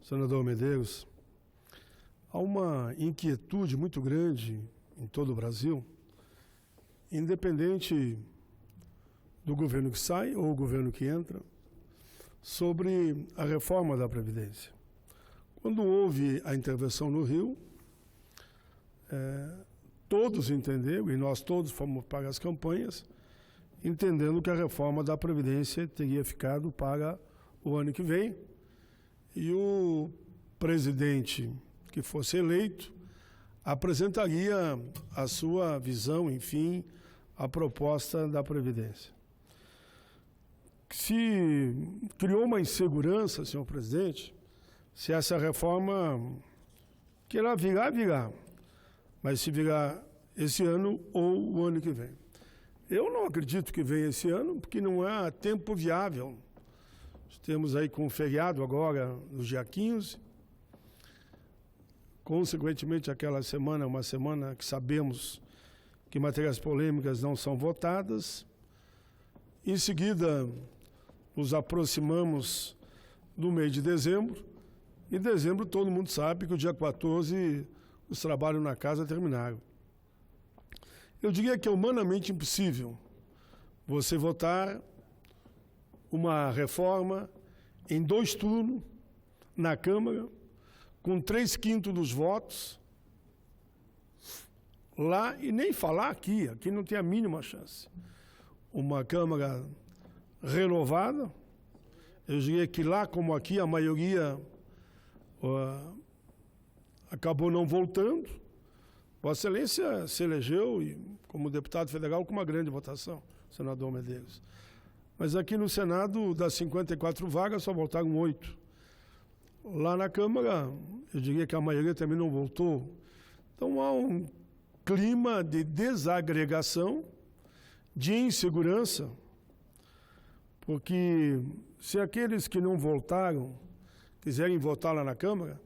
Senador Medeiros, há uma inquietude muito grande em todo o Brasil, independente do governo que sai ou o governo que entra, sobre a reforma da Previdência. Quando houve a intervenção no Rio, todos entenderam, e nós todos fomos para as campanhas, entendendo que a reforma da Previdência teria ficado para o ano que vem, e o presidente que fosse eleito apresentaria a sua visão, enfim, a proposta da Previdência. Se criou uma insegurança, senhor presidente, se essa reforma, que ela virá, mas se virá esse ano ou o ano que vem. Eu não acredito que venha esse ano, porque não há tempo viável. Temos aí com o feriado agora, no dia 15. Consequentemente, aquela semana é uma semana que sabemos que matérias polêmicas não são votadas. Em seguida, nos aproximamos do mês de dezembro. Em dezembro, todo mundo sabe que o dia 14 os trabalhos na casa terminaram. Eu diria que é humanamente impossível você votar uma reforma em 2 turnos na Câmara, com 3/5 dos votos, lá, e nem falar aqui não tem a mínima chance. Uma Câmara renovada, eu diria que lá como aqui a maioria acabou não voltando. Vossa Excelência se elegeu como deputado federal com uma grande votação, senador Medeiros. Mas aqui no Senado, das 54 vagas, só voltaram 8. Lá na Câmara, eu diria que a maioria também não voltou. Então há um clima de desagregação, de insegurança, porque se aqueles que não voltaram quiserem votar lá na Câmara,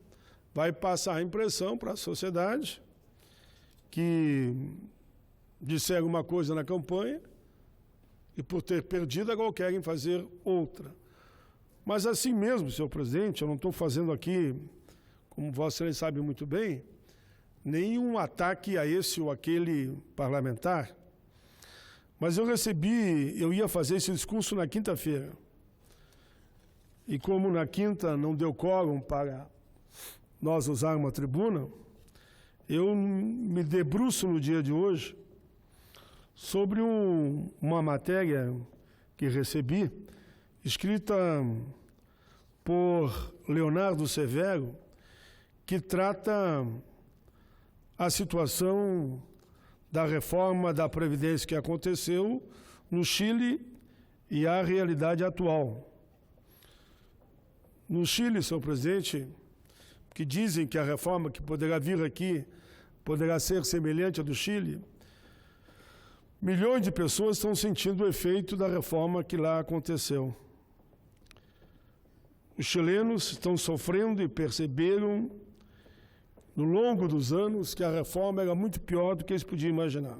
vai passar a impressão para a sociedade que disseram uma coisa na campanha e, por ter perdido, agora querem fazer outra. Mas assim mesmo, senhor presidente, eu não estou fazendo aqui, como Vossa Excelência sabe muito bem, nenhum ataque a esse ou aquele parlamentar, mas eu ia fazer esse discurso na quinta-feira. E como na quinta não deu quórum para nós usarmos a tribuna, eu me debruço no dia de hoje sobre uma matéria que recebi, escrita por Leonardo Severo, que trata a situação da reforma da Previdência que aconteceu no Chile e a realidade atual. No Chile, senhor presidente, que dizem que a reforma que poderá vir aqui poderá ser semelhante à do Chile, milhões de pessoas estão sentindo o efeito da reforma que lá aconteceu. Os chilenos estão sofrendo e perceberam, no longo dos anos, que a reforma era muito pior do que eles podiam imaginar.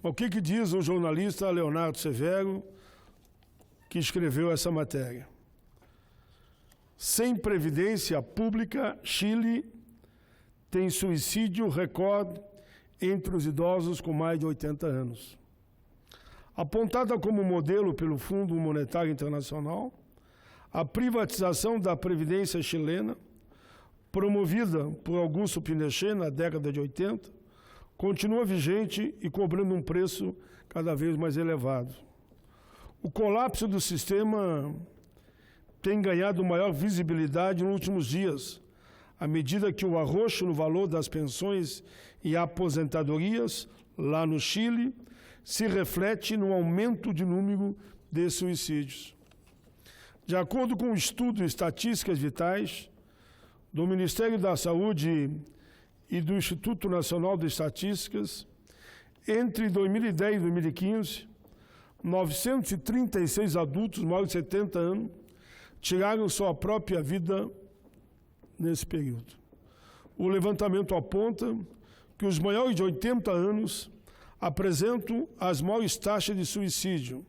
O que diz o jornalista Leonardo Severo, que escreveu essa matéria? Sem previdência pública, Chile tem suicídio recorde entre os idosos com mais de 80 anos. Apontada como modelo pelo Fundo Monetário Internacional, a privatização da Previdência chilena, promovida por Augusto Pinochet na década de 80, continua vigente e cobrando um preço cada vez mais elevado. O colapso do sistema tem ganhado maior visibilidade nos últimos dias, à medida que o arroxo no valor das pensões e aposentadorias, lá no Chile, se reflete no aumento de número de suicídios. De acordo com o estudo Estatísticas Vitais do Ministério da Saúde e do Instituto Nacional de Estatísticas, entre 2010 e 2015, 936 adultos maiores de 70 anos tiraram sua própria vida nesse período. O levantamento aponta que os maiores de 80 anos apresentam as maiores taxas de suicídio,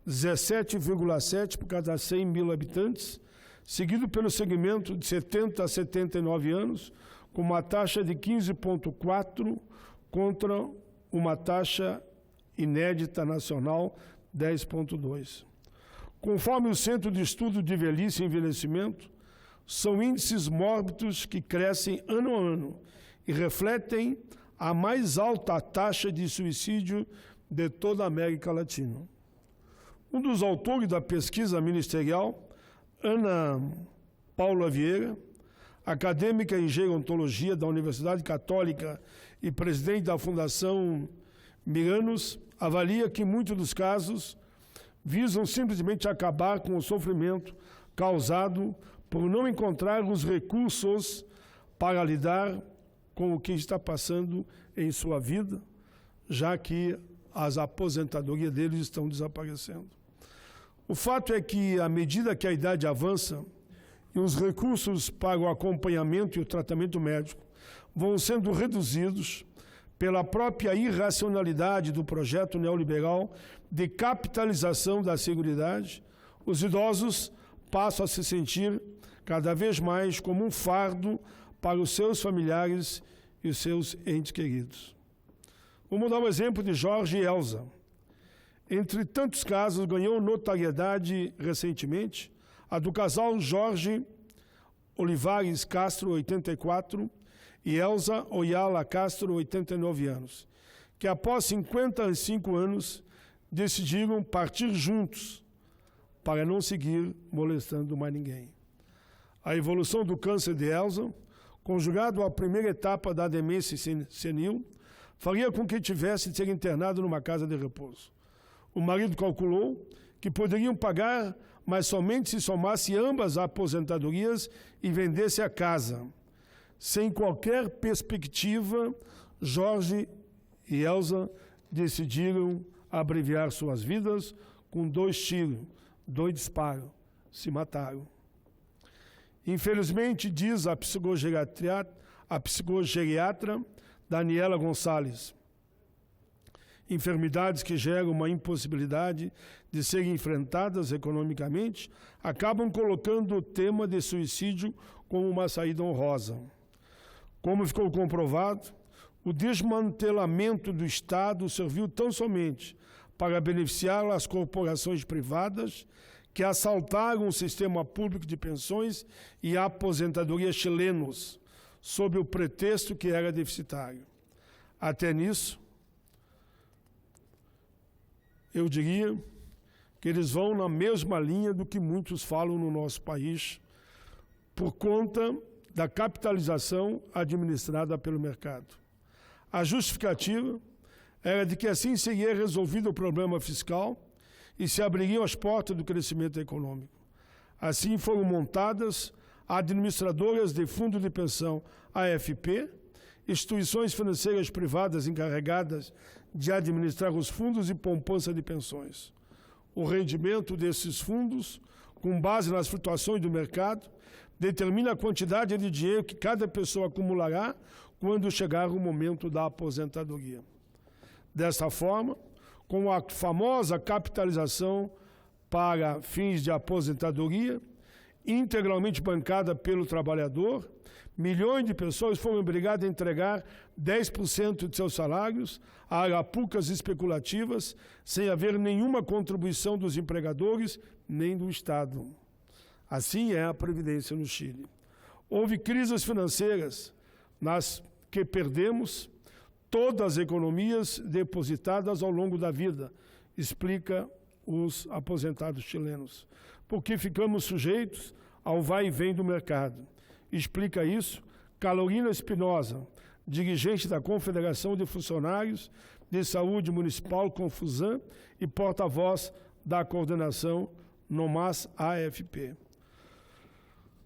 17,7 por cada 100 mil habitantes, seguido pelo segmento de 70 a 79 anos, com uma taxa de 15,4 contra uma taxa inédita nacional 10,2. Conforme o Centro de Estudo de Velhice e Envelhecimento, são índices mórbidos que crescem ano a ano e refletem a mais alta taxa de suicídio de toda a América Latina. Um dos autores da pesquisa ministerial, Ana Paula Vieira, acadêmica em gerontologia da Universidade Católica e presidente da Fundação Miranos, avalia que, em muitos dos casos, visam simplesmente acabar com o sofrimento causado por não encontrar os recursos para lidar com o que está passando em sua vida, já que as aposentadorias deles estão desaparecendo. O fato é que, à medida que a idade avança e os recursos para o acompanhamento e o tratamento médico vão sendo reduzidos pela própria irracionalidade do projeto neoliberal de capitalização da Seguridade, os idosos passam a se sentir cada vez mais como um fardo para os seus familiares e os seus entes queridos. Vamos dar um exemplo de Jorge e Elza. Entre tantos casos, ganhou notoriedade recentemente a do casal Jorge Olivares Castro, 84, e Elza Oyala Castro, 89 anos, que após 55 anos decidiram partir juntos para não seguir molestando mais ninguém. A evolução do câncer de Elza, conjugado à primeira etapa da demência senil, faria com que tivesse de ser internado numa casa de repouso. O marido calculou que poderiam pagar, mas somente se somasse ambas as aposentadorias e vendesse a casa. Sem qualquer perspectiva, Jorge e Elza decidiram abreviar suas vidas com 2 tiros, 2 disparos, se mataram. Infelizmente, diz a psicogeriatra Daniela Gonçalves, enfermidades que geram uma impossibilidade de serem enfrentadas economicamente acabam colocando o tema de suicídio como uma saída honrosa. Como ficou comprovado, o desmantelamento do Estado serviu tão somente para beneficiar as corporações privadas que assaltaram o sistema público de pensões e aposentadoria chilenos, sob o pretexto que era deficitário. Até nisso, eu diria que eles vão na mesma linha do que muitos falam no nosso país, por conta da capitalização administrada pelo mercado. A justificativa era de que assim seria resolvido o problema fiscal e se abririam as portas do crescimento econômico. Assim foram montadas administradoras de fundo de pensão AFP, instituições financeiras privadas encarregadas de administrar os fundos e poupança de pensões. O rendimento desses fundos, com base nas flutuações do mercado, determina a quantidade de dinheiro que cada pessoa acumulará quando chegar o momento da aposentadoria. Dessa forma, com a famosa capitalização para fins de aposentadoria, integralmente bancada pelo trabalhador, milhões de pessoas foram obrigadas a entregar 10% de seus salários a arapucas especulativas, sem haver nenhuma contribuição dos empregadores nem do Estado. Assim é a Previdência no Chile. Houve crises financeiras nas que perdemos todas as economias depositadas ao longo da vida, explica os aposentados chilenos, porque ficamos sujeitos ao vai e vem do mercado. Explica isso Carolina Espinosa, dirigente da Confederação de Funcionários de Saúde Municipal Confusam e porta-voz da coordenação NOMAS-AFP.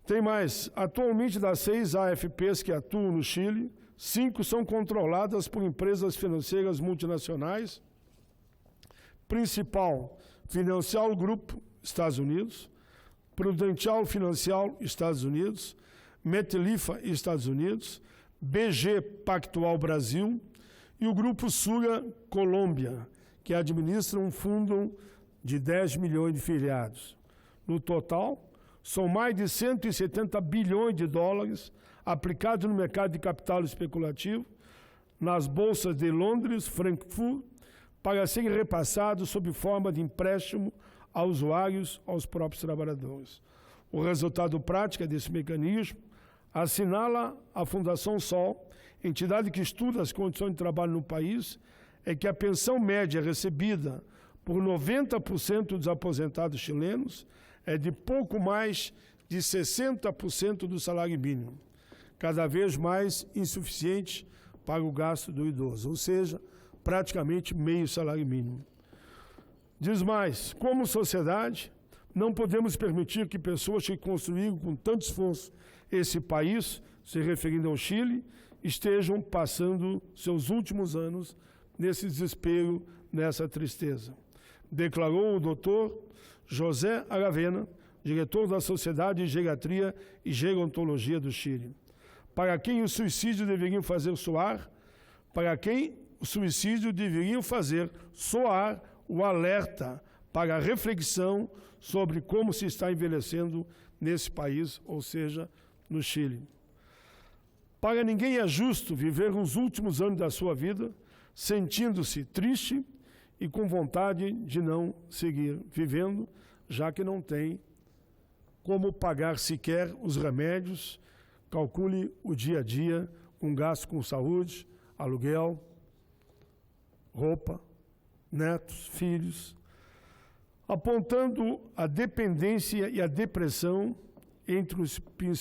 Tem mais. Atualmente, das 6 AFPs que atuam no Chile, 5 são controladas por empresas financeiras multinacionais. Principal, Financial Group, Estados Unidos, Prudential Financial, Estados Unidos, Metlifa, Estados Unidos, BG Pactual Brasil e o Grupo Sura Colômbia, que administra um fundo de 10 milhões de filiados. No total, São mais de 170 bilhões de dólares aplicados no mercado de capital especulativo, nas bolsas de Londres, Frankfurt, para serem repassados sob forma de empréstimo a usuários, aos próprios trabalhadores. O resultado prático desse mecanismo assinala a Fundação Sol, entidade que estuda as condições de trabalho no país, é que a pensão média recebida por 90% dos aposentados chilenos é de pouco mais de 60% do salário mínimo, cada vez mais insuficiente para o gasto do idoso, ou seja, praticamente meio salário mínimo. Diz mais, como sociedade, não podemos permitir que pessoas que construíram com tanto esforço esse país, se referindo ao Chile, estejam passando seus últimos anos nesse desespero, nessa tristeza. Declarou o doutor José Aravena, diretor da Sociedade de Geriatria e Gerontologia do Chile. Para quem o suicídio deveriam fazer soar, o alerta para a reflexão sobre como se está envelhecendo nesse país, ou seja, no Chile. Para ninguém é justo viver os últimos anos da sua vida sentindo-se triste e com vontade de não seguir vivendo, já que não tem como pagar sequer os remédios. Calcule o dia a dia, um gasto com saúde, aluguel, roupa, netos, filhos, apontando a dependência e a depressão entre os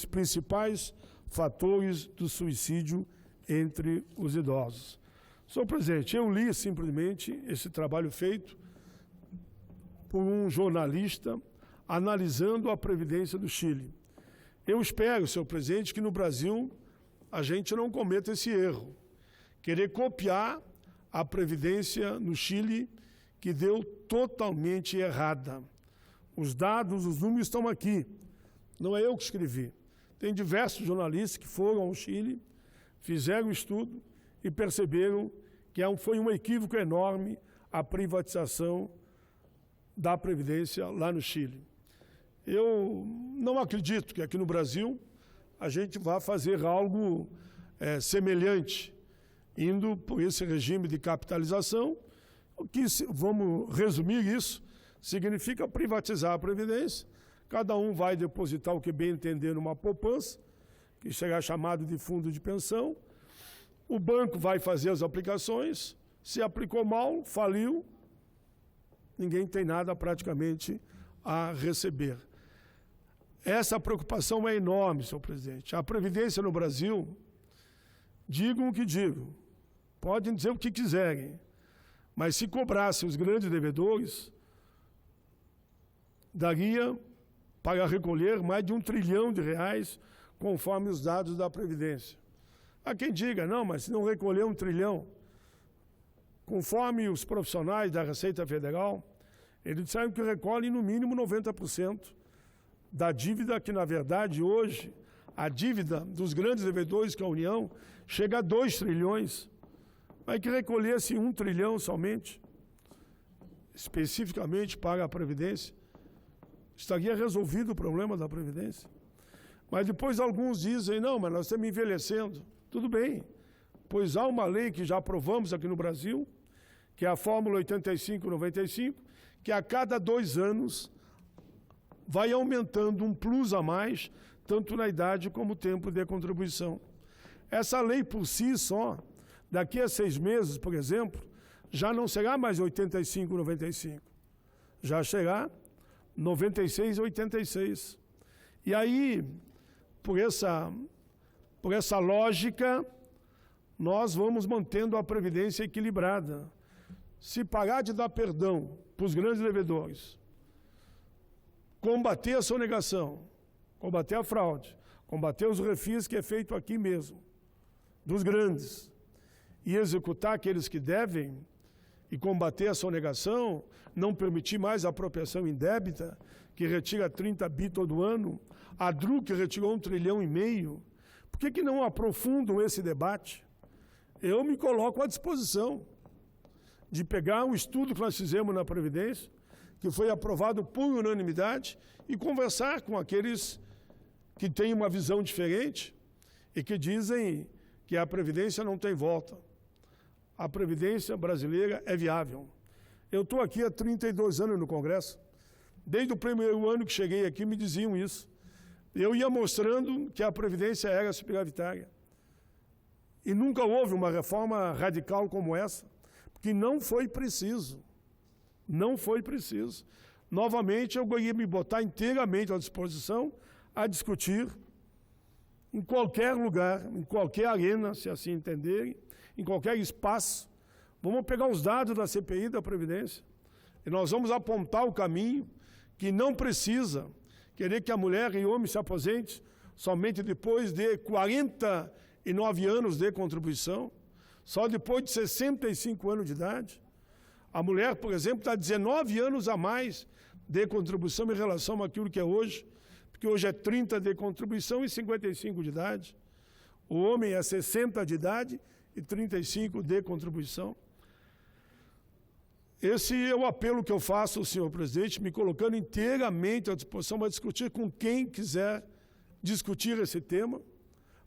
principais fatores do suicídio entre os idosos. Senhor presidente, eu li simplesmente esse trabalho feito por um jornalista analisando a Previdência do Chile. Eu espero, senhor presidente, que no Brasil a gente não cometa esse erro, querer copiar a Previdência no Chile, que deu totalmente errada. Os dados, os números estão aqui, não é eu que escrevi. Tem diversos jornalistas que foram ao Chile, fizeram o estudo e perceberam que foi um equívoco enorme a privatização da Previdência lá no Chile. Eu não acredito que aqui no Brasil a gente vá fazer algo semelhante, indo por esse regime de capitalização, o que, vamos resumir isso, significa privatizar a Previdência, cada um vai depositar o que bem entender numa poupança, que será chamado de fundo de pensão, o banco vai fazer as aplicações, se aplicou mal, faliu, ninguém tem nada praticamente a receber. Essa preocupação é enorme, senhor presidente. A Previdência no Brasil, digam o que digam, podem dizer o que quiserem, mas se cobrasse os grandes devedores, daria para recolher mais de R$1 trilhão, conforme os dados da Previdência. Há quem diga, não, mas se não recolher R$1 trilhão, conforme os profissionais da Receita Federal, eles disseram que recolhem no mínimo 90% da dívida, que na verdade hoje, a dívida dos grandes devedores, que é a União, chega a 2 trilhões. Mas que recolhesse 1 trilhão somente, especificamente para a Previdência, estaria resolvido o problema da Previdência. Mas depois alguns dizem, não, mas nós estamos envelhecendo. Tudo bem, pois há uma lei que já aprovamos aqui no Brasil, que é a Fórmula 8595, que a cada 2 anos vai aumentando um plus a mais, tanto na idade como tempo de contribuição. Essa lei por si só, daqui a 6 meses, por exemplo, já não será mais 85,95, já será 96,86. E aí, por essa lógica, nós vamos mantendo a Previdência equilibrada. Se parar de dar perdão para os grandes devedores, combater a sonegação, combater a fraude, combater os refis que é feito aqui mesmo, dos grandes, e executar aqueles que devem, e combater a sonegação, não permitir mais a apropriação indébita, que retira 30 bi todo ano, a DRU, que retirou 1,5 trilhão, por que não aprofundam esse debate? Eu me coloco à disposição de pegar um estudo que nós fizemos na Previdência, que foi aprovado por unanimidade, e conversar com aqueles que têm uma visão diferente e que dizem que a Previdência não tem volta. A Previdência brasileira é viável. Eu estou aqui há 32 anos no Congresso. Desde o primeiro ano que cheguei aqui me diziam isso. Eu ia mostrando que a Previdência era superavitária. E nunca houve uma reforma radical como essa, porque não foi preciso. Não foi preciso. Novamente, eu ia me botar inteiramente à disposição a discutir em qualquer lugar, em qualquer arena, se assim entenderem, em qualquer espaço. Vamos pegar os dados da CPI da Previdência e nós vamos apontar o caminho que não precisa querer que a mulher e o homem se aposentem somente depois de 49 anos de contribuição, só depois de 65 anos de idade. A mulher, por exemplo, está 19 anos a mais de contribuição em relação àquilo que é hoje, porque hoje é 30 de contribuição e 55 de idade. O homem é 60 de idade e 35 de contribuição. Esse é o apelo que eu faço, senhor presidente, me colocando inteiramente à disposição para discutir com quem quiser discutir esse tema,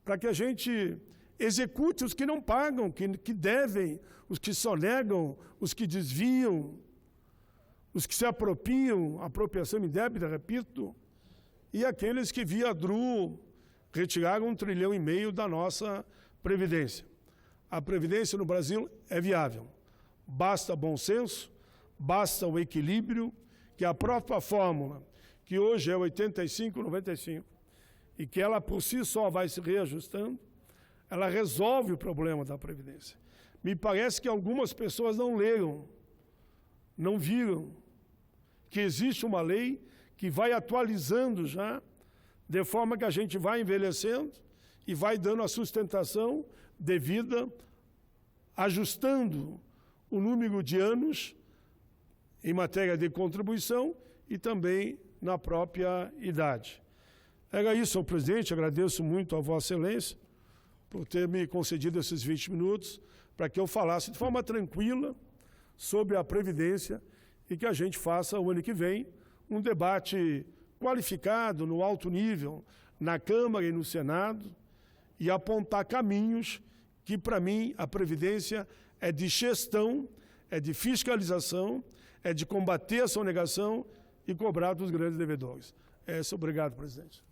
para que a gente execute os que não pagam, que devem, os que sonegam, os que desviam, os que se apropriam, apropriação indébita, repito, e aqueles que via DRU retiraram 1,5 trilhão da nossa Previdência. A Previdência no Brasil é viável. Basta bom senso, basta o equilíbrio, que a própria fórmula, que hoje é 85-95, e que ela por si só vai se reajustando, ela resolve o problema da Previdência. Me parece que algumas pessoas não leram, não viram que existe uma lei que vai atualizando já, de forma que a gente vai envelhecendo e vai dando a sustentação devida, ajustando o número de anos em matéria de contribuição e também na própria idade. Era isso, senhor presidente. Agradeço muito a Vossa Excelência por ter me concedido esses 20 minutos para que eu falasse de forma tranquila sobre a Previdência e que a gente faça, o ano que vem, um debate qualificado, no alto nível, na Câmara e no Senado, e apontar caminhos que, para mim, a Previdência é de gestão, é de fiscalização, é de combater a sonegação e cobrar dos grandes devedores. Obrigado, presidente.